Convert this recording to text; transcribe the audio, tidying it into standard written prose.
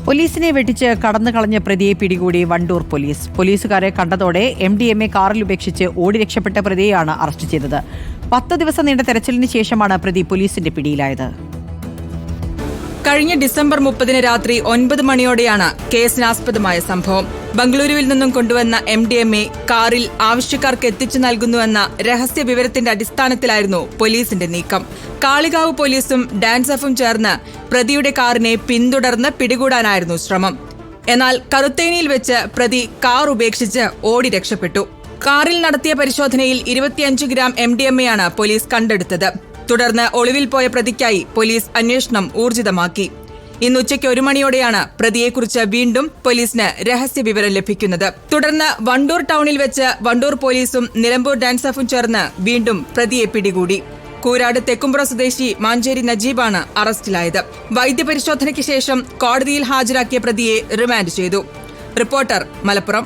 പോലീസിനെ വെട്ടിച്ച് കടന്നുകളഞ്ഞ പ്രതിയെ പിടികൂടി വണ്ടൂർ പോലീസ്. പോലീസുകാരെ കണ്ടതോടെ MDMA കാറിൽ ഉപേക്ഷിച്ച് ഓടി രക്ഷപ്പെട്ട പ്രതിയെയാണ് അറസ്റ്റ് ചെയ്തത്. 10 ദിവസം നീണ്ട തെരച്ചിലിന് ശേഷമാണ് പ്രതി പോലീസിന്റെ പിടിയിലായത്. കഴിഞ്ഞ ഡിസംബർ 30 രാത്രി 9 മണിയോടെയാണ് കേസിനാസ്പദമായ സംഭവം. ബംഗളൂരുവിൽ നിന്നും കൊണ്ടുവന്ന MDMA കാറിൽ ആവശ്യക്കാർക്ക് എത്തിച്ചു നൽകുന്നുവെന്ന രഹസ്യ വിവരത്തിന്റെ അടിസ്ഥാനത്തിലായിരുന്നു പോലീസിന്റെ നീക്കം. കാളികാവ് പോലീസും ഡാൻസഫും ചേർന്ന് പ്രതിയുടെ കാറിനെ പിന്തുടർന്ന് പിടികൂടാനായിരുന്നു ശ്രമം. എന്നാൽ കറുത്തേനിയിൽ വെച്ച് പ്രതി കാർ ഉപേക്ഷിച്ച് ഓടി രക്ഷപ്പെട്ടു. കാറിൽ നടത്തിയ പരിശോധനയിൽ 25 ഗ്രാം MDMA-യാണ് പോലീസ് കണ്ടെടുത്തത്. തുടർന്ന് ഒളിവിൽ പോയ പ്രതിക്കായി പോലീസ് അന്വേഷണം ഊർജിതമാക്കി. ഇന്ന് ഉച്ചയ്ക്ക് 1 മണിയോടെയാണ് പ്രതിയെക്കുറിച്ച് വീണ്ടും പോലീസിന് രഹസ്യ വിവരം ലഭിക്കുന്നത്. തുടർന്ന് വണ്ടൂർ ടൗണിൽ വെച്ച് വണ്ടൂർ പോലീസും നിലമ്പൂർ ഡാൻസഫും ചേർന്ന് വീണ്ടും പ്രതിയെ പിടികൂടി. കൂരാട് തെക്കുംപുറ സ്വദേശി മാഞ്ചേരി നജീബാണ് അറസ്റ്റിലായത്. വൈദ്യപരിശോധനയ്ക്ക് ശേഷം കോടതിയിൽ ഹാജരാക്കിയ പ്രതിയെ റിമാൻഡ് ചെയ്തു. റിപ്പോർട്ടർ, മലപ്പുറം.